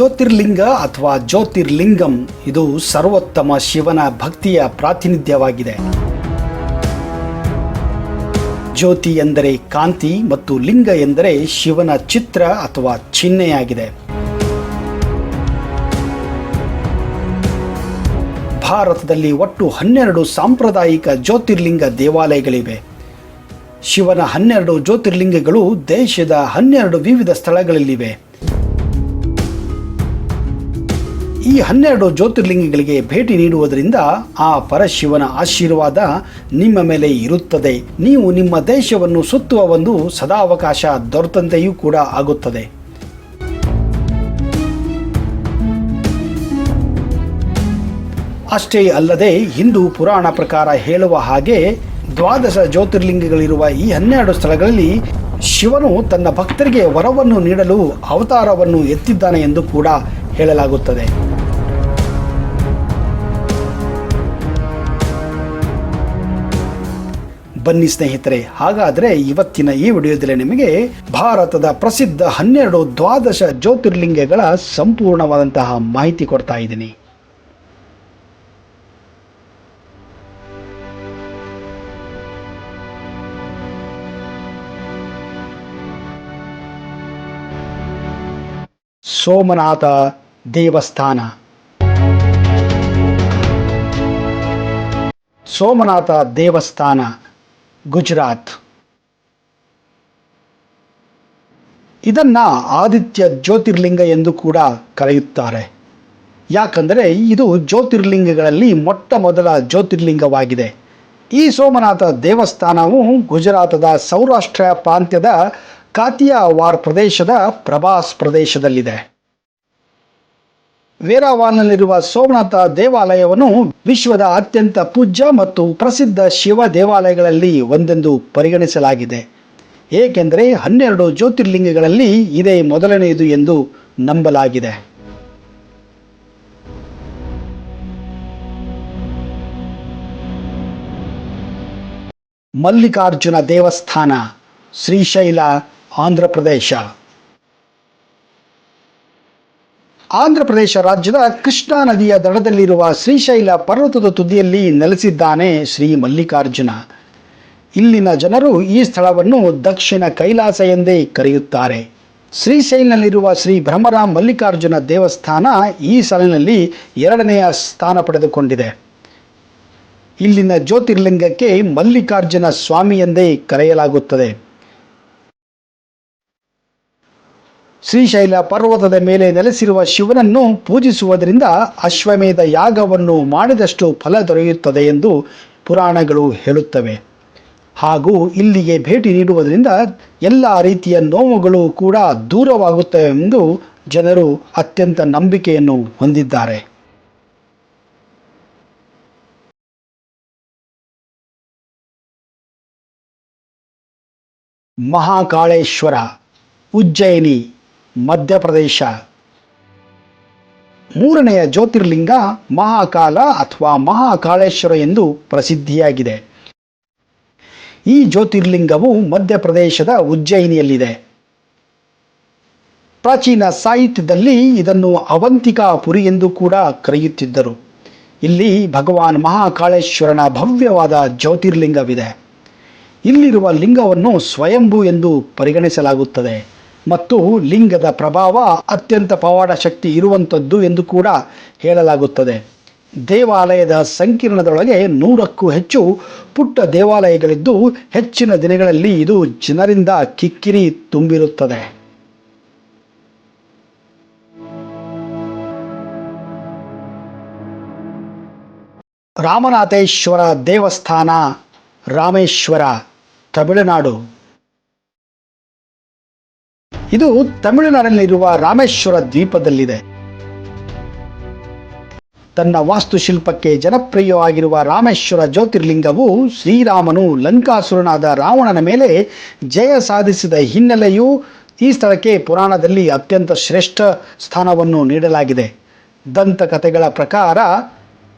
ಜ್ಯೋತಿರ್ಲಿಂಗ ಅಥವಾ ಜ್ಯೋತಿರ್ಲಿಂಗಂ ಇದು ಸರ್ವೋತ್ತಮ ಶಿವನ ಭಕ್ತಿಯ ಪ್ರಾತಿನಿಧ್ಯವಾಗಿದೆ. ಜ್ಯೋತಿ ಎಂದರೆ ಕಾಂತಿ ಮತ್ತು ಲಿಂಗ ಎಂದರೆ ಶಿವನ ಚಿತ್ರ ಅಥವಾ ಚಿಹ್ನೆಯಾಗಿದೆ. ಭಾರತದಲ್ಲಿ ಒಟ್ಟು 12 ಸಾಂಪ್ರದಾಯಿಕ ಜ್ಯೋತಿರ್ಲಿಂಗ ದೇವಾಲಯಗಳಿವೆ. ಶಿವನ 12 ಜ್ಯೋತಿರ್ಲಿಂಗಗಳು ದೇಶದ 12 ವಿವಿಧ ಸ್ಥಳಗಳಲ್ಲಿವೆ. ಈ 12 ಜ್ಯೋತಿರ್ಲಿಂಗಗಳಿಗೆ ಭೇಟಿ ನೀಡುವುದರಿಂದ ಆ ಪರಶಿವನ ಆಶೀರ್ವಾದ ನಿಮ್ಮ ಮೇಲೆ ಇರುತ್ತದೆ. ನೀವು ನಿಮ್ಮ ದೇಶವನ್ನು ಸುತ್ತುವ ಒಂದು ಸದಾವಕಾಶ ದೊರೆತಂತೆಯೂ ಕೂಡ ಆಗುತ್ತದೆ. ಅಷ್ಟೇ ಅಲ್ಲದೆ ಹಿಂದೂ ಪುರಾಣ ಪ್ರಕಾರ ಹೇಳುವ ಹಾಗೆ 12 ಜ್ಯೋತಿರ್ಲಿಂಗಗಳಿರುವ ಈ 12 ಸ್ಥಳಗಳಲ್ಲಿ ಶಿವನು ತನ್ನ ಭಕ್ತರಿಗೆ ವರವನ್ನು ನೀಡಲು ಅವತಾರವನ್ನು ಎತ್ತಿದ್ದಾನೆ ಎಂದು ಕೂಡ ಹೇಳಲಾಗುತ್ತದೆ. ಬನ್ನಿ ಸ್ನೇಹಿತರೆ, ಹಾಗಾದರೆ ಇವತ್ತಿನ ಈ ವಿಡಿಯೋದಲ್ಲಿ ನಿಮಗೆ ಭಾರತದ ಪ್ರಸಿದ್ಧ 12 ಜ್ಯೋತಿರ್ಲಿಂಗಗಳ ಸಂಪೂರ್ಣವಾದಂತಹ ಮಾಹಿತಿ ಕೊಡ್ತಾ ಇದ್ದೀನಿ. ಸೋಮನಾಥ ದೇವಸ್ಥಾನ. ಸೋಮನಾಥ ದೇವಸ್ಥಾನ ಗುಜರಾತ್. ಇದನ್ನ ಆದಿತ್ಯ ಜ್ಯೋತಿರ್ಲಿಂಗ ಎಂದು ಕೂಡ ಕರೆಯುತ್ತಾರೆ. ಯಾಕಂದರೆ ಇದು ಜ್ಯೋತಿರ್ಲಿಂಗಗಳಲ್ಲಿ ಮೊಟ್ಟ ಮೊದಲ ಜ್ಯೋತಿರ್ಲಿಂಗವಾಗಿದೆ. ಈ ಸೋಮನಾಥ ದೇವಸ್ಥಾನವು ಗುಜರಾತದ ಸೌರಾಷ್ಟ್ರ ಪ್ರಾಂತ್ಯದ ಕಾತಿಯಾವಾರ್ ಪ್ರದೇಶದ ಪ್ರಭಾಸ್ ಪ್ರದೇಶದಲ್ಲಿದೆ. ವೇರಾವಾಲ್ನಲ್ಲಿರುವ ಸೋಮನಾಥ ದೇವಾಲಯವನ್ನು ವಿಶ್ವದ ಅತ್ಯಂತ ಪೂಜ್ಯ ಮತ್ತು ಪ್ರಸಿದ್ಧ ಶಿವ ದೇವಾಲಯಗಳಲ್ಲಿ ಒಂದೆಂದು ಪರಿಗಣಿಸಲಾಗಿದೆ. ಏಕೆಂದರೆ 12 ಜ್ಯೋತಿರ್ಲಿಂಗಗಳಲ್ಲಿ ಇದೇ ಮೊದಲನೆಯದು ಎಂದು ನಂಬಲಾಗಿದೆ. ಮಲ್ಲಿಕಾರ್ಜುನ ದೇವಸ್ಥಾನ, ಶ್ರೀಶೈಲ, ಆಂಧ್ರ ಪ್ರದೇಶ. ಆಂಧ್ರ ಪ್ರದೇಶ ರಾಜ್ಯದ ಕೃಷ್ಣಾ ನದಿಯ ದಡದಲ್ಲಿರುವ ಶ್ರೀಶೈಲ ಪರ್ವತದ ತುದಿಯಲ್ಲಿ ನೆಲೆಸಿದ್ದಾನೆ ಶ್ರೀ ಮಲ್ಲಿಕಾರ್ಜುನ. ಇಲ್ಲಿನ ಜನರು ಈ ಸ್ಥಳವನ್ನು ದಕ್ಷಿಣ ಕೈಲಾಸ ಎಂದೇ ಕರೆಯುತ್ತಾರೆ. ಶ್ರೀಶೈಲ್ನಲ್ಲಿರುವ ಶ್ರೀ ಭ್ರಮರ ಮಲ್ಲಿಕಾರ್ಜುನ ದೇವಸ್ಥಾನ ಈ ಸಾಲಿನಲ್ಲಿ 2ನೆಯ ಸ್ಥಾನ ಪಡೆದುಕೊಂಡಿದೆ. ಇಲ್ಲಿನ ಜ್ಯೋತಿರ್ಲಿಂಗಕ್ಕೆ ಮಲ್ಲಿಕಾರ್ಜುನ ಸ್ವಾಮಿ ಎಂದೇ ಕರೆಯಲಾಗುತ್ತದೆ. ಶ್ರೀಶೈಲ ಪರ್ವತದ ಮೇಲೆ ನೆಲೆಸಿರುವ ಶಿವನನ್ನು ಪೂಜಿಸುವುದರಿಂದ ಅಶ್ವಮೇಧ ಯಾಗವನ್ನು ಮಾಡಿದಷ್ಟು ಫಲ ದೊರೆಯುತ್ತದೆ ಎಂದು ಪುರಾಣಗಳು ಹೇಳುತ್ತವೆ. ಹಾಗೂ ಇಲ್ಲಿಗೆ ಭೇಟಿ ನೀಡುವುದರಿಂದ ಎಲ್ಲ ರೀತಿಯ ನೋವುಗಳು ಕೂಡ ದೂರವಾಗುತ್ತವೆ ಎಂದು ಜನರು ಅತ್ಯಂತ ನಂಬಿಕೆಯನ್ನು ಹೊಂದಿದ್ದಾರೆ. ಮಹಾಕಾಳೇಶ್ವರ, ಉಜ್ಜಯಿನಿ, ಮಧ್ಯಪ್ರದೇಶ. 3ನೆಯ ಜ್ಯೋತಿರ್ಲಿಂಗ ಮಹಾಕಾಲ ಅಥವಾ ಮಹಾಕಾಳೇಶ್ವರ ಎಂದು ಪ್ರಸಿದ್ಧಿಯಾಗಿದೆ. ಈ ಜ್ಯೋತಿರ್ಲಿಂಗವು ಮಧ್ಯಪ್ರದೇಶದ ಉಜ್ಜಯಿನಿಯಲ್ಲಿದೆ. ಪ್ರಾಚೀನ ಸಾಹಿತ್ಯದಲ್ಲಿ ಇದನ್ನು ಅವಂತಿಕಾಪುರಿ ಎಂದು ಕೂಡ ಕರೆಯುತ್ತಿದ್ದರು. ಇಲ್ಲಿ ಭಗವಾನ್ ಮಹಾಕಾಳೇಶ್ವರನ ಭವ್ಯವಾದ ಜ್ಯೋತಿರ್ಲಿಂಗವಿದೆ. ಇಲ್ಲಿರುವ ಲಿಂಗವನ್ನು ಸ್ವಯಂಭೂ ಎಂದು ಪರಿಗಣಿಸಲಾಗುತ್ತದೆ ಮತ್ತು ಲಿಂಗದ ಪ್ರಭಾವ ಅತ್ಯಂತ ಪವಾಡ ಶಕ್ತಿ ಇರುವಂಥದ್ದು ಎಂದು ಕೂಡ ಹೇಳಲಾಗುತ್ತದೆ. ದೇವಾಲಯದ ಸಂಕೀರ್ಣದೊಳಗೆ 100ಕ್ಕೂ ಹೆಚ್ಚು ಪುಟ್ಟ ದೇವಾಲಯಗಳಿದ್ದು ಹೆಚ್ಚಿನ ದಿನಗಳಲ್ಲಿ ಇದು ಜನರಿಂದ ಕಿಕ್ಕಿರಿ ತುಂಬಿರುತ್ತದೆ. ರಾಮನಾಥೇಶ್ವರ ದೇವಸ್ಥಾನ, ರಾಮೇಶ್ವರ, ತಮಿಳುನಾಡು. ಇದು ತಮಿಳುನಾಡಿನಲ್ಲಿರುವ ರಾಮೇಶ್ವರ ದ್ವೀಪದಲ್ಲಿದೆ. ತನ್ನ ವಾಸ್ತುಶಿಲ್ಪಕ್ಕೆ ಜನಪ್ರಿಯವಾಗಿರುವ ರಾಮೇಶ್ವರ ಜ್ಯೋತಿರ್ಲಿಂಗವು ಶ್ರೀರಾಮನು ಲಂಕಾಸುರನಾದ ರಾವಣನ ಮೇಲೆ ಜಯ ಸಾಧಿಸಿದ ಹಿನ್ನೆಲೆಯೂ ಈ ಸ್ಥಳಕ್ಕೆ ಪುರಾಣದಲ್ಲಿ ಅತ್ಯಂತ ಶ್ರೇಷ್ಠ ಸ್ಥಾನವನ್ನು ನೀಡಲಾಗಿದೆ. ದಂತಕಥೆಗಳ ಪ್ರಕಾರ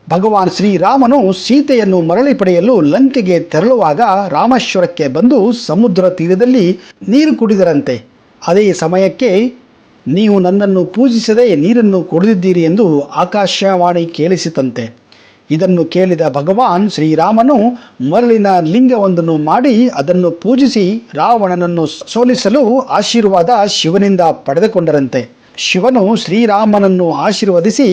ಭಗವಾನ್ ಶ್ರೀರಾಮನು ಸೀತೆಯನ್ನು ಮರಳಿ ಪಡೆಯಲು ಲಂಕೆಗೆ ತೆರಳುವಾಗ ರಾಮೇಶ್ವರಕ್ಕೆ ಬಂದು ಸಮುದ್ರ ತೀರದಲ್ಲಿ ನೀರು ಕುಡಿದರಂತೆ. ಅದೇ ಸಮಯಕ್ಕೆ ನೀವು ನನ್ನನ್ನು ಪೂಜಿಸದೆ ನೀರನ್ನು ಕುಡಿದಿದ್ದೀರಿ ಎಂದು ಆಕಾಶವಾಣಿ ಕೇಳಿಸಿತಂತೆ. ಇದನ್ನು ಕೇಳಿದ ಭಗವಾನ್ ಶ್ರೀರಾಮನು ಮರಳಿನ ಲಿಂಗವೊಂದನ್ನು ಮಾಡಿ ಅದನ್ನು ಪೂಜಿಸಿ ರಾವಣನನ್ನು ಸೋಲಿಸಲು ಆಶೀರ್ವಾದ ಶಿವನಿಂದ ಪಡೆದುಕೊಂಡರಂತೆ. ಶಿವನು ಶ್ರೀರಾಮನನ್ನು ಆಶೀರ್ವದಿಸಿ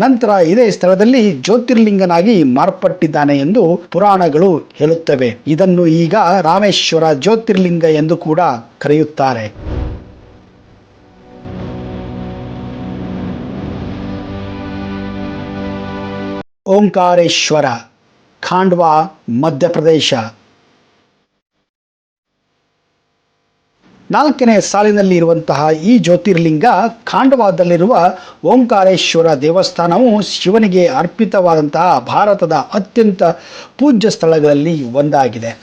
ನಂತರ ಇದೇ ಸ್ಥಳದಲ್ಲಿ ಜ್ಯೋತಿರ್ಲಿಂಗನಾಗಿ ಮಾರ್ಪಟ್ಟಿದ್ದಾನೆ ಎಂದು ಪುರಾಣಗಳು ಹೇಳುತ್ತವೆ. ಇದನ್ನು ಈಗ ರಾಮೇಶ್ವರ ಜ್ಯೋತಿರ್ಲಿಂಗ ಎಂದು ಕೂಡ ಕರೆಯುತ್ತಾರೆ. ಓಂಕಾರೇಶ್ವರ, ಖಾಂಡ್ವಾ, ಮಧ್ಯಪ್ರದೇಶ. 4ನೇ ಸಾಲಿನಲ್ಲಿ ಇರುವಂತಹ ಈ ಜ್ಯೋತಿರ್ಲಿಂಗ ಖಾಂಡ್ವಾದಲ್ಲಿರುವ ಓಂಕಾರೇಶ್ವರ ದೇವಸ್ಥಾನವು ಶಿವನಿಗೆ ಅರ್ಪಿತವಾದಂತಹ ಭಾರತದ ಅತ್ಯಂತ ಪೂಜ್ಯ ಸ್ಥಳಗಳಲ್ಲಿ ಒಂದಾಗಿದೆ.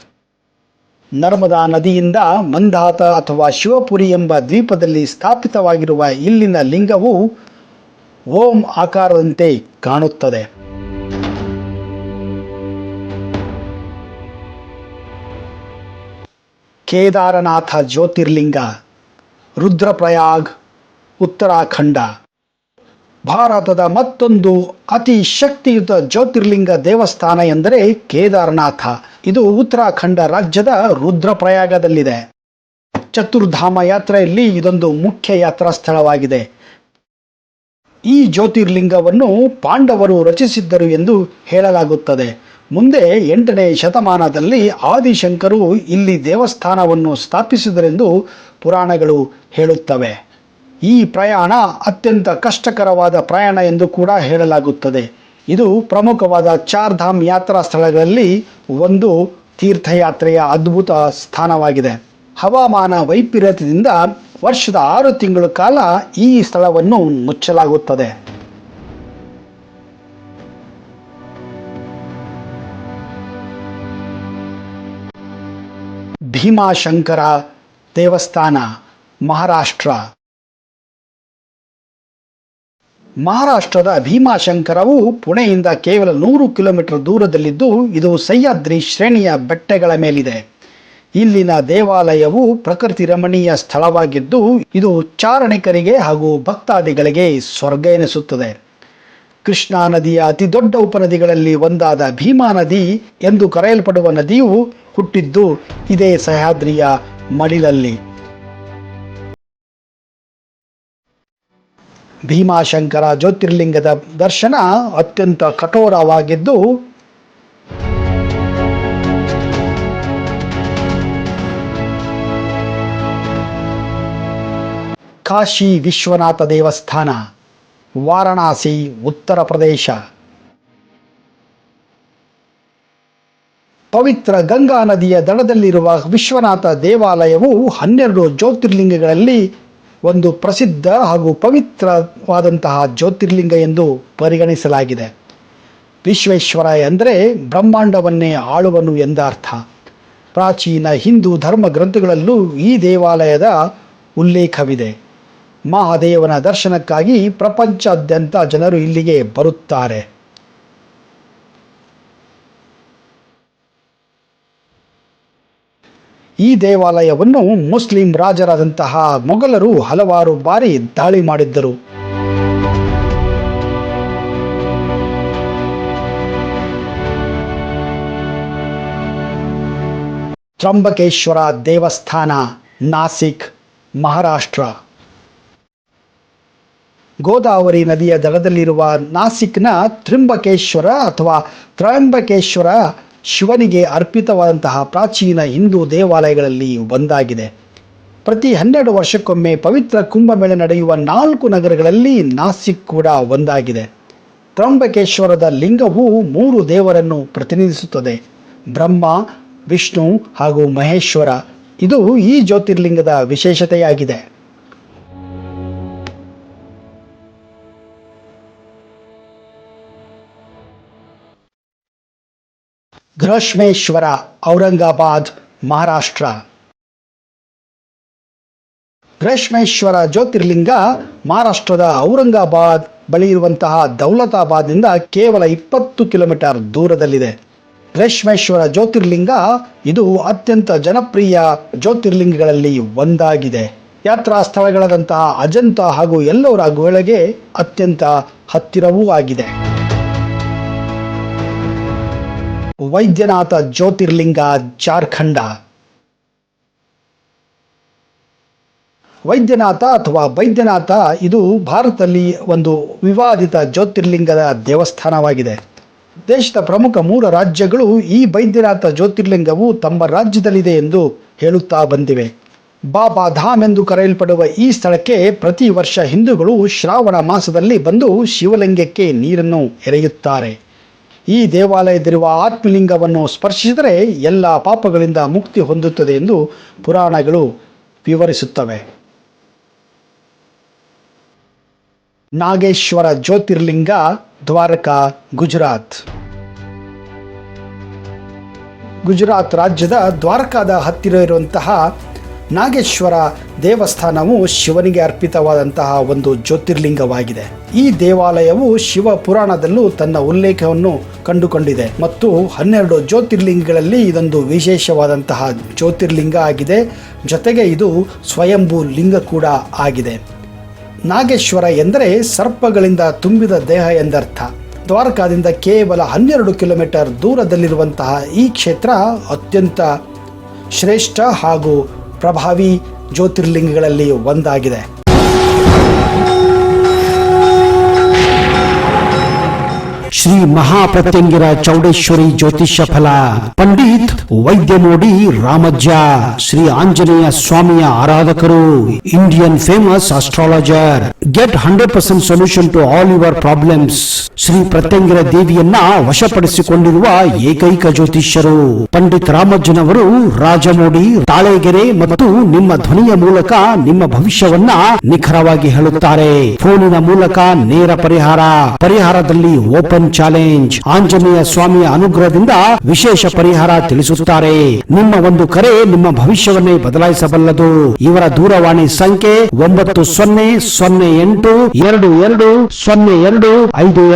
ನರ್ಮದಾ ನದಿಯಿಂದ ಮಂದಾತ ಅಥವಾ ಶಿವಪುರಿ ಎಂಬ ದ್ವೀಪದಲ್ಲಿ ಸ್ಥಾಪಿತವಾಗಿರುವ ಇಲ್ಲಿನ ಲಿಂಗವು ಓಂ ಆಕಾರದಂತೆ ಕಾಣುತ್ತದೆ. ಕೇದಾರನಾಥ ಜ್ಯೋತಿರ್ಲಿಂಗ, ರುದ್ರಪ್ರಯಾಗ್, ಉತ್ತರಾಖಂಡ. ಭಾರತದ ಮತ್ತೊಂದು ಅತಿ ಶಕ್ತಿಯುತ ಜ್ಯೋತಿರ್ಲಿಂಗ ದೇವಸ್ಥಾನ ಎಂದರೆ ಕೇದಾರನಾಥ. ಇದು ಉತ್ತರಾಖಂಡ ರಾಜ್ಯದ ರುದ್ರಪ್ರಯಾಗದಲ್ಲಿದೆ. ಚತುರ್ಧಾಮ ಯಾತ್ರೆಯಲ್ಲಿ ಇದೊಂದು ಮುಖ್ಯ ಯಾತ್ರಾ ಸ್ಥಳವಾಗಿದೆ. ಈ ಜ್ಯೋತಿರ್ಲಿಂಗವನ್ನು ಪಾಂಡವರು ರಚಿಸಿದ್ದರು ಎಂದು ಹೇಳಲಾಗುತ್ತದೆ. ಮುಂದೆ 8ನೇ ಶತಮಾನದಲ್ಲಿ ಆದಿಶಂಕರು ಇಲ್ಲಿ ದೇವಸ್ಥಾನವನ್ನು ಸ್ಥಾಪಿಸಿದರೆಂದು ಪುರಾಣಗಳು ಹೇಳುತ್ತವೆ. ಈ ಪ್ರಯಾಣ ಅತ್ಯಂತ ಕಷ್ಟಕರವಾದ ಪ್ರಯಾಣ ಎಂದು ಕೂಡ ಹೇಳಲಾಗುತ್ತದೆ. ಇದು ಪ್ರಮುಖವಾದ ಚಾರ್ಧಾಮ್ ಯಾತ್ರಾ ಸ್ಥಳಗಳಲ್ಲಿ ಒಂದು ತೀರ್ಥಯಾತ್ರೆಯ ಅದ್ಭುತ ಸ್ಥಾನವಾಗಿದೆ. ಹವಾಮಾನ ವೈಪರೀತ್ಯದಿಂದ ವರ್ಷದ 6 ತಿಂಗಳ ಕಾಲ ಈ ಸ್ಥಳವನ್ನು ಮುಚ್ಚಲಾಗುತ್ತದೆ. ಭೀಮಾಶಂಕರ ದೇವಸ್ಥಾನ, ಮಹಾರಾಷ್ಟ್ರ. ಮಹಾರಾಷ್ಟ್ರದ ಭೀಮಾಶಂಕರವು ಪುಣೆಯಿಂದ ಕೇವಲ 100 ಕಿಲೋಮೀಟರ್ ದೂರದಲ್ಲಿದ್ದು ಇದು ಸಹ್ಯಾದ್ರಿ ಶ್ರೇಣಿಯ ಬೆಟ್ಟಗಳ ಮೇಲಿದೆ. ಇಲ್ಲಿನ ದೇವಾಲಯವು ಪ್ರಕೃತಿ ರಮಣೀಯ ಸ್ಥಳವಾಗಿದ್ದು ಇದು ಚಾರಣಿಕರಿಗೆ ಹಾಗೂ ಭಕ್ತಾದಿಗಳಿಗೆ ಸ್ವರ್ಗ ಎನಿಸುತ್ತದೆ. ಕೃಷ್ಣಾ ನದಿಯ ಅತಿ ದೊಡ್ಡ ಉಪನದಿಗಳಲ್ಲಿ ಒಂದಾದ ಭೀಮಾ ನದಿ ಎಂದು ಕರೆಯಲ್ಪಡುವ ನದಿಯು ಹುಟ್ಟಿದ್ದು ಇದೇ ಸಹ್ಯಾದ್ರಿಯ ಮಡಿಲಲ್ಲಿ. ಭೀಮಾಶಂಕರ ಜ್ಯೋತಿರ್ಲಿಂಗದ ದರ್ಶನ ಅತ್ಯಂತ ಕಠೋರವಾಗಿದ್ದು ಕಾಶಿ ವಿಶ್ವನಾಥ ದೇವಸ್ಥಾನ, ವಾರಣಾಸಿ, ಉತ್ತರ ಪ್ರದೇಶ. ಪವಿತ್ರ ಗಂಗಾ ನದಿಯ ದಡದಲ್ಲಿರುವ ವಿಶ್ವನಾಥ ದೇವಾಲಯವು 12 ಜ್ಯೋತಿರ್ಲಿಂಗಗಳಲ್ಲಿ ಒಂದು ಪ್ರಸಿದ್ಧ ಹಾಗೂ ಪವಿತ್ರವಾದಂತಹ ಜ್ಯೋತಿರ್ಲಿಂಗ ಎಂದು ಪರಿಗಣಿಸಲಾಗಿದೆ. ವಿಶ್ವೇಶ್ವರ ಎಂದರೆ ಬ್ರಹ್ಮಾಂಡವನ್ನೇ ಆಳುವನು ಎಂದರ್ಥ. ಪ್ರಾಚೀನ ಹಿಂದೂ ಧರ್ಮ ಗ್ರಂಥಗಳಲ್ಲೂ ಈ ದೇವಾಲಯದ ಉಲ್ಲೇಖವಿದೆ. ಮಹಾದೇವನ ದರ್ಶನಕ್ಕಾಗಿ ಪ್ರಪಂಚಾದ್ಯಂತ ಜನರು ಇಲ್ಲಿಗೆ ಬರುತ್ತಾರೆ. ಈ ದೇವಾಲಯವನ್ನು ಮುಸ್ಲಿಂ ರಾಜರಾದಂತಹ ಮೊಘಲರು ಹಲವಾರು ಬಾರಿ ದಾಳಿ ಮಾಡಿದ್ದರು. ತ್ರಂಬಕೇಶ್ವರ ದೇವಸ್ಥಾನ, ನಾಸಿಕ್, ಮಹಾರಾಷ್ಟ್ರ. ಗೋದಾವರಿ ನದಿಯ ದಡದಲ್ಲಿರುವ ನಾಸಿಕ್ನ ತ್ರಿಂಬಕೇಶ್ವರ ಅಥವಾ ತ್ರಯಂಬಕೇಶ್ವರ ಶಿವನಿಗೆ ಅರ್ಪಿತವಾದಂತಹ ಪ್ರಾಚೀನ ಹಿಂದೂ ದೇವಾಲಯಗಳಲ್ಲಿ ಒಂದಾಗಿದೆ. ಪ್ರತಿ 12 ವರ್ಷಕ್ಕೊಮ್ಮೆ ಪವಿತ್ರ ಕುಂಭಮೇಳ ನಡೆಯುವ 4 ನಗರಗಳಲ್ಲಿ ನಾಸಿಕ್ ಕೂಡ ಒಂದಾಗಿದೆ. ತ್ರಂಬಕೇಶ್ವರದ ಲಿಂಗವು 3 ದೇವರನ್ನು ಪ್ರತಿನಿಧಿಸುತ್ತದೆ: ಬ್ರಹ್ಮ, ವಿಷ್ಣು ಹಾಗೂ ಮಹೇಶ್ವರ. ಇದು ಈ ಜ್ಯೋತಿರ್ಲಿಂಗದ ವಿಶೇಷತೆಯಾಗಿದೆ. ಗೃಹಶ್ಮೇಶ್ವರ, ಔರಂಗಾಬಾದ್, ಮಹಾರಾಷ್ಟ್ರ. ಗೃಹಶ್ಮೇಶ್ವರ ಜ್ಯೋತಿರ್ಲಿಂಗ ಮಹಾರಾಷ್ಟ್ರದ ಔರಂಗಾಬಾದ್ ಬಳಿ ಇರುವಂತಹ ದೌಲತಾಬಾದ್ನಿಂದ ಕೇವಲ 20 ಕಿಲೋಮೀಟರ್ ದೂರದಲ್ಲಿದೆ. ಗೃಹಶ್ಮೇಶ್ವರ ಜ್ಯೋತಿರ್ಲಿಂಗ ಇದು ಅತ್ಯಂತ ಜನಪ್ರಿಯ ಜ್ಯೋತಿರ್ಲಿಂಗಗಳಲ್ಲಿ ಒಂದಾಗಿದೆ. ಯಾತ್ರಾ ಸ್ಥಳಗಳಾದಂತಹ ಅಜಂತ ಹಾಗೂ ಎಲ್ಲೋರ ಗುಹೆಗೆ ಅತ್ಯಂತ ಹತ್ತಿರವೂ ಆಗಿದೆ. ವೈದ್ಯನಾಥ ಜ್ಯೋತಿರ್ಲಿಂಗ, ಜಾರ್ಖಂಡ. ವೈದ್ಯನಾಥ ಅಥವಾ ಬೈದ್ಯನಾಥ ಇದು ಭಾರತದಲ್ಲಿ ಒಂದು ವಿವಾದಿತ ಜ್ಯೋತಿರ್ಲಿಂಗದ ದೇವಸ್ಥಾನವಾಗಿದೆ. ದೇಶದ ಪ್ರಮುಖ 3 ರಾಜ್ಯಗಳು ಈ ಬೈದ್ಯನಾಥ ಜ್ಯೋತಿರ್ಲಿಂಗವು ತಮ್ಮ ರಾಜ್ಯದಲ್ಲಿದೆ ಎಂದು ಹೇಳುತ್ತಾ ಬಂದಿವೆ. ಬಾಬಾ ಧಾಮ್ ಎಂದು ಕರೆಯಲ್ಪಡುವ ಈ ಸ್ಥಳಕ್ಕೆ ಪ್ರತಿ ವರ್ಷ ಹಿಂದೂಗಳು ಶ್ರಾವಣ ಮಾಸದಲ್ಲಿ ಬಂದು ಶಿವಲಿಂಗಕ್ಕೆ ನೀರನ್ನು ಎರೆಯುತ್ತಾರೆ. ಈ ದೇವಾಲಯದಲ್ಲಿರುವ ಆತ್ಮಲಿಂಗವನ್ನು ಸ್ಪರ್ಶಿಸಿದರೆ ಎಲ್ಲ ಪಾಪಗಳಿಂದ ಮುಕ್ತಿ ಹೊಂದುತ್ತದೆ ಎಂದು ಪುರಾಣಗಳು ವಿವರಿಸುತ್ತವೆ. ನಾಗೇಶ್ವರ ಜ್ಯೋತಿರ್ಲಿಂಗ, ದ್ವಾರಕಾ, ಗುಜರಾತ್. ಗುಜರಾತ್ ರಾಜ್ಯದ ದ್ವಾರಕಾದ ಹತ್ತಿರ ಇರುವಂತಹ ನಾಗೇಶ್ವರ ದೇವಸ್ಥಾನವು ಶಿವನಿಗೆ ಅರ್ಪಿತವಾದಂತಹ ಒಂದು ಜ್ಯೋತಿರ್ಲಿಂಗವಾಗಿದೆ. ಈ ದೇವಾಲಯವು ಶಿವ ಪುರಾಣದಲ್ಲೂ ತನ್ನ ಉಲ್ಲೇಖವನ್ನು ಕಂಡುಕೊಂಡಿದೆ ಮತ್ತು 12 ಜ್ಯೋತಿರ್ಲಿಂಗಗಳಲ್ಲಿ ಇದೊಂದು ವಿಶೇಷವಾದಂತಹ ಜ್ಯೋತಿರ್ಲಿಂಗ ಆಗಿದೆ. ಜೊತೆಗೆ ಇದು ಸ್ವಯಂಭೂ ಲಿಂಗ ಕೂಡ ಆಗಿದೆ. ನಾಗೇಶ್ವರ ಎಂದರೆ ಸರ್ಪಗಳಿಂದ ತುಂಬಿದ ದೇಹ ಎಂದರ್ಥ. ದ್ವಾರಕಾದಿಂದ ಕೇವಲ 12 ಕಿಲೋಮೀಟರ್ ದೂರದಲ್ಲಿರುವಂತಹ ಈ ಕ್ಷೇತ್ರ ಅತ್ಯಂತ ಶ್ರೇಷ್ಠ ಹಾಗೂ ಪ್ರಭಾವಿ ಜ್ಯೋತಿರ್ಲಿಂಗಗಳಲ್ಲಿ ಒಂದಾಗಿದೆ. ಶ್ರೀ ಮಹಾಪ್ರತ್ಯಂಗಿರ ಚೌಡೇಶ್ವರಿ ಜ್ಯೋತಿಷ್ಯ ಫಲ, ಪಂಡಿತ್ ವೈದ್ಯಮೋಡಿ ರಾಮಜ್ಜ, ಶ್ರೀ ಆಂಜನೇಯ ಸ್ವಾಮಿಯ ಆರಾಧಕರು, Indian famous astrologer. Get 100% solution to all your problems. Shri Pratyangira ದೇವಿಯನ್ನ ವಶಪಡಿಸಿಕೊಂಡಿರುವ ಏಕೈಕ ಜ್ಯೋತಿಷ್ಯರು ಪಂಡಿತ್ ರಾಮಜ್ಜನವರು. ರಾಜಮೋಡಿ, ತಾಳೆಗೆರೆ ಮತ್ತು ನಿಮ್ಮ ಧ್ವನಿಯ ಮೂಲಕ ನಿಮ್ಮ ಭವಿಷ್ಯವನ್ನ ನಿಖರವಾಗಿ ಹೇಳುತ್ತಾರೆ. ಫೋನಿನ ಮೂಲಕ ನೇರ ಪರಿಹಾರದಲ್ಲಿ ಓಪನ್ ಚಾಲೆಂಜ್. ಆಂಜನೇಯ ಸ್ವಾಮಿಯ ಅನುಗ್ರಹದಿಂದ ವಿಶೇಷ ಪರಿಹಾರ ತಿಳಿಸುತ್ತಾರೆ. ನಿಮ್ಮ ಒಂದು ಕರೆ ನಿಮ್ಮ ಭವಿಷ್ಯವನ್ನೇ ಬದಲಾಯಿಸಬಲ್ಲದು. ಇವರ ದೂರವಾಣಿ ಸಂಖ್ಯೆ 9008220252.